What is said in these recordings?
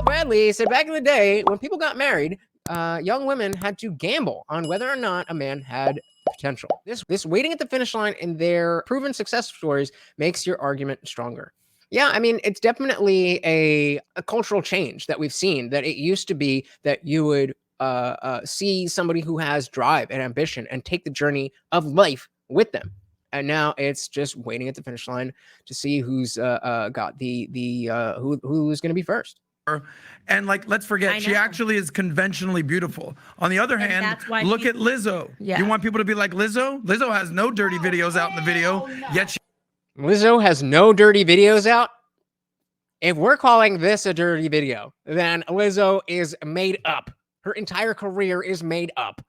Bradley said back in the day when people got married, young women had to gamble on whether or not a man had potential. This waiting at the finish line in their proven success stories makes your argument stronger. Yeah, I mean, it's definitely a cultural change that we've seen, that it used to be that you would see somebody who has drive and ambition and take the journey of life with them. And now it's just waiting at the finish line to see who's got who's going to be first. And like, let's forget, she actually is conventionally beautiful. On the other hand, look at Lizzo. Yeah. You want people to be like Lizzo? Lizzo has no dirty videos out in the video, yet Lizzo has no dirty videos out? If we're calling this a dirty video, then Lizzo is made up. Her entire career is made up.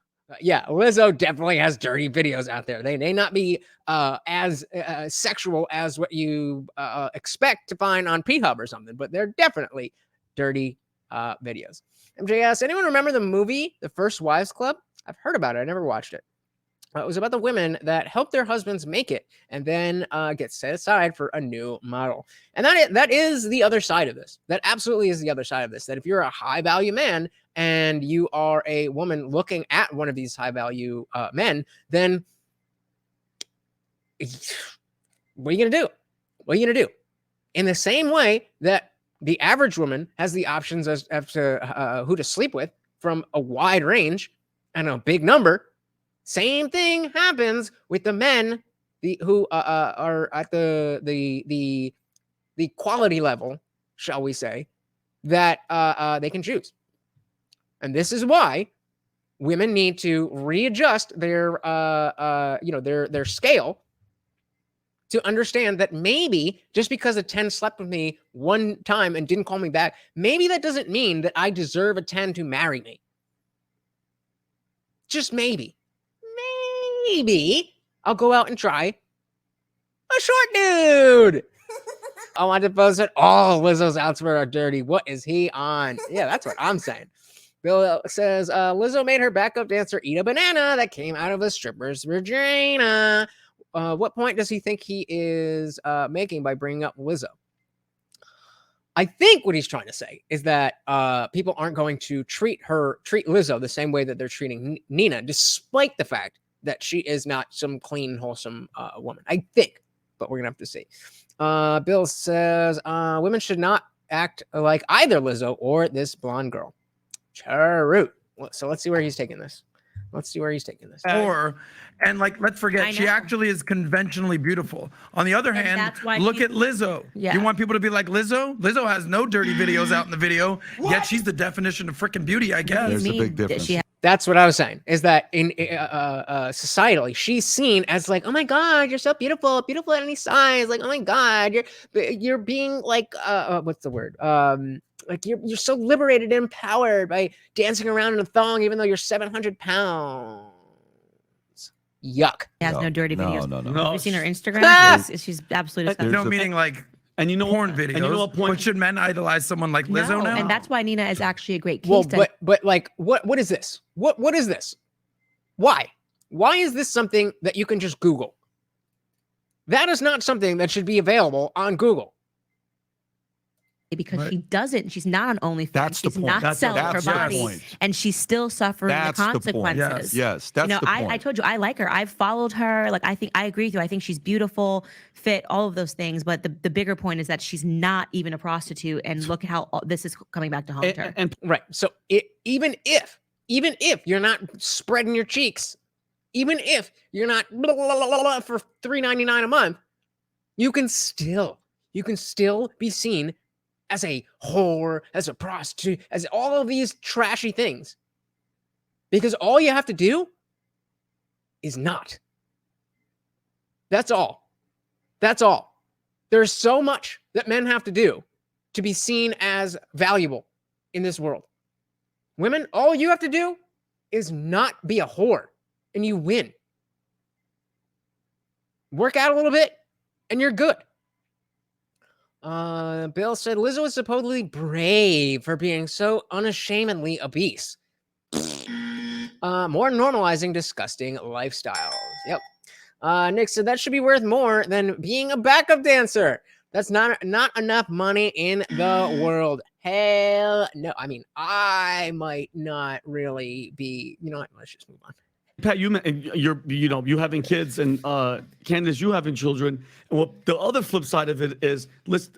Yeah, Lizzo definitely has dirty videos out there. They may not be as sexual as what you expect to find on P-Hub or something, but they're definitely dirty videos. MJS, anyone remember the movie, The First Wives Club? I've heard about it. I never watched it. It was about the women that help their husbands make it and then get set aside for a new model. And that is the other side of this. That absolutely is the other side of this. That if you're a high-value man and you are a woman looking at one of these high-value men, then what are you going to do? What are you going to do? In the same way that the average woman has the options as to who to sleep with from a wide range and a big number, same thing happens with the men who are at the quality level, shall we say, that they can choose. And this is why women need to readjust their their scale to understand that maybe just because a 10 slept with me one time and didn't call me back, maybe that doesn't mean that I deserve a 10 to marry me. Just maybe. Maybe I'll go out and try a short dude. I want to post it. All Lizzo's outfits are dirty. What is he on? Yeah, that's what I'm saying. Bill says, Lizzo made her backup dancer eat a banana that came out of a stripper's vagina. What point does he think he is making by bringing up Lizzo? I think what he's trying to say is that people aren't going to treat Lizzo the same way that they're treating Nina, despite the fact that she is not some clean, wholesome woman. I think, but we're going to have to see. Bill says, women should not act like either Lizzo or this blonde girl. True. So let's see where he's taking this. And like, let's forget, she actually is conventionally beautiful. On the other hand, look at Lizzo. Yeah. You want people to be like Lizzo? Lizzo has no dirty videos out in the video, yet she's the definition of freaking beauty, I guess. There's a big difference. That's what I was saying, is that in societally, she's seen as like, oh my God, you're so beautiful, beautiful at any size. Like, oh my God, you're being like, what's the word? Like you're so liberated and empowered by dancing around in a thong, even though you're 700 pounds. Yuck. She has no dirty videos. No. Have you seen her Instagram? She's absolutely disgusting. No, meaning like, and you know, porn videos. And you know what point? But should men idolize someone like Lizzo now? And that's why Nina is actually a great case study. Well, but like, what is this? What is this? Why is this something that you can just Google? That is not something that should be available on Google. Because she doesn't, she's not on OnlyFans. She's not selling her body, and she's still suffering the consequences. Yes, that's the point. I told you I like her. I've followed her. Like, I think I agree with you. I think she's beautiful, fit, all of those things. But the bigger point is that she's not even a prostitute. And look at how this is coming back to haunt her. And right. So even if you're not spreading your cheeks, even if you're not blah, blah, blah, blah, blah, for $3.99 a month, you can still be seen as a whore, as a prostitute, as all of these trashy things. Because all you have to do is not. That's all. That's all. There's so much that men have to do to be seen as valuable in this world. Women, all you have to do is not be a whore, and you win. Work out a little bit, and you're good. Bill said Lizzo is supposedly brave for being so unashamedly obese. More normalizing disgusting lifestyles. Yep. Nick said that should be worth more than being a backup dancer. That's not enough money in the world. Hell no. I mean, I might not really be, you know what? Let's just move on. Pat, you having kids, and Candace, you having children. And well, the other flip side of it is,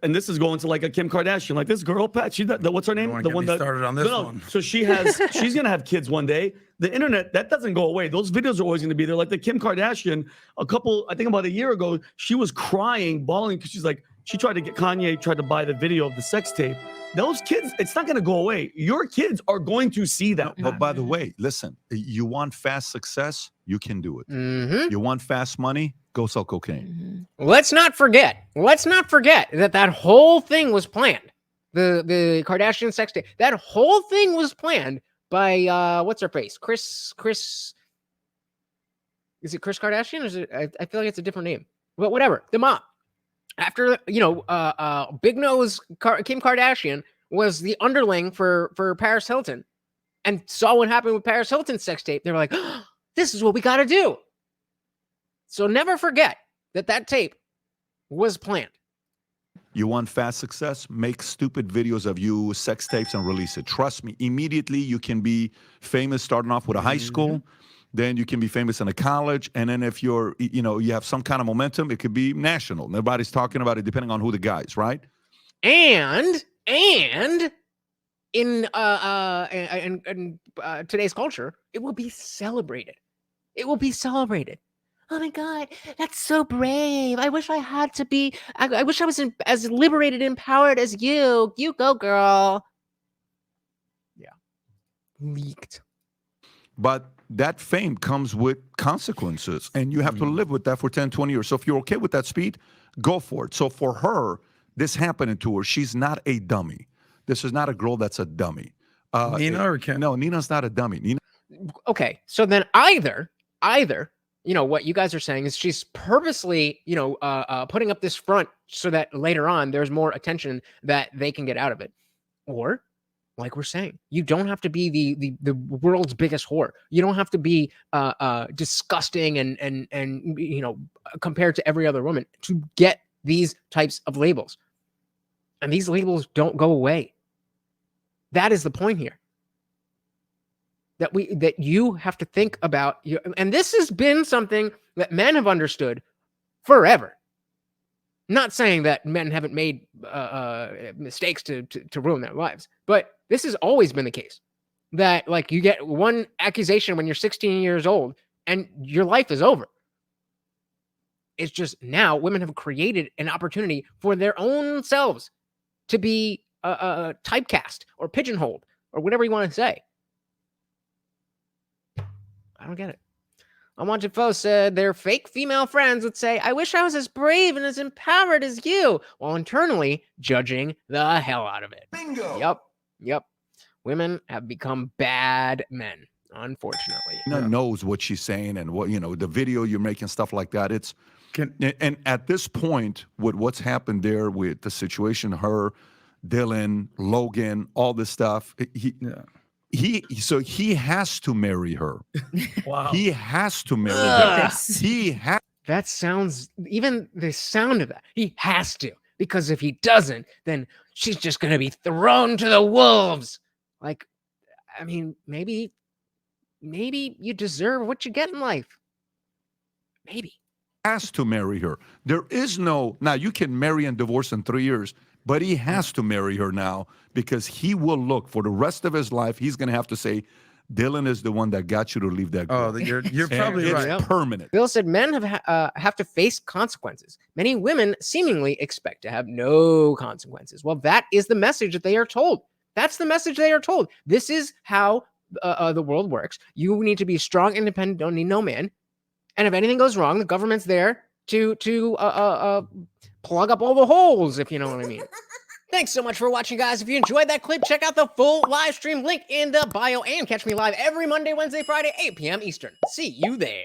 and this is going to like a Kim Kardashian, like this girl, Pat. What's her name? The one that started on this one. So she's gonna have kids one day. The internet, that doesn't go away. Those videos are always going to be there. Like the Kim Kardashian, I think about a year ago, she was crying, bawling because she's like, Kanye tried to buy the video of the sex tape. Those kids, it's not going to go away. Your kids are going to see that. But by the way, listen, you want fast success, you can do it. Mm-hmm. You want fast money, go sell cocaine. Mm-hmm. Let's not forget that whole thing was planned. The Kardashian sex tape, that whole thing was planned by what's her face? Chris. Is it Chris Kardashian? Or is it? I feel like it's a different name. But whatever. The mom. After Big Nose Kim Kardashian was the underling for Paris Hilton, and saw what happened with Paris Hilton's sex tape, they were like, oh, "This is what we got to do." So never forget that tape was planned. You want fast success? Make stupid videos of you, sex tapes, and release it. Trust me, immediately you can be famous starting off with a high school. Then you can be famous in a college. And then if you have some kind of momentum, it could be national. Nobody's talking about it depending on who the guy is, right? And in today's culture, it will be celebrated. It will be celebrated. Oh my God, that's so brave. I wish I had to be, I wish I was as liberated and empowered as you. You go, girl. Yeah. Leaked. But that fame comes with consequences, and you have to live with that for 10, 20 years. So if you're okay with that speed, go for it. So for her, this happening to her, she's not a dummy. This is not a girl that's a dummy. Nina or Kim? No, Nina's not a dummy. Okay, so then either, what you guys are saying is she's purposely, putting up this front so that later on there's more attention that they can get out of it. Or, like we're saying, you don't have to be the world's biggest whore. You don't have to be disgusting and compared to every other woman to get these types of labels. And these labels don't go away. That is the point here. That you have to think about, and this has been something that men have understood forever. Not saying that men haven't made mistakes to ruin their lives, but this has always been the case. That like you get one accusation when you're 16 years old and your life is over. It's just now women have created an opportunity for their own selves to be typecast or pigeonholed or whatever you want to say. I don't get it. Unwanted Foe said their fake female friends would say, I wish I was as brave and as empowered as you, while internally judging the hell out of it. Bingo. Yep. Women have become bad men, unfortunately. Nina knows what she's saying and what, the video you're making, stuff like that. And at this point, with what's happened there with the situation, her, Dillon, Logan, all this stuff, he has to marry her. Wow. He has to marry her. That sounds, even the sound of that, he has to. Because if he doesn't, then she's just going to be thrown to the wolves. Like, I mean, maybe you deserve what you get in life. Maybe. Has to marry her. There is now you can marry and divorce in 3 years. But he has to marry her now because he will look for the rest of his life. He's going to have to say, Dillon is the one that got you to leave that girl. Oh, you're probably right. It's permanent. Bill said men have to face consequences. Many women seemingly expect to have no consequences. Well, that is the message that they are told. That's the message they are told. This is how the world works. You need to be strong, independent, don't need no man. And if anything goes wrong, the government's there to plug up all the holes, if you know what I mean. Thanks so much for watching, guys. If you enjoyed that clip, check out the full live stream link in the bio and catch me live every Monday, Wednesday, Friday, 8 p.m. Eastern. See you there.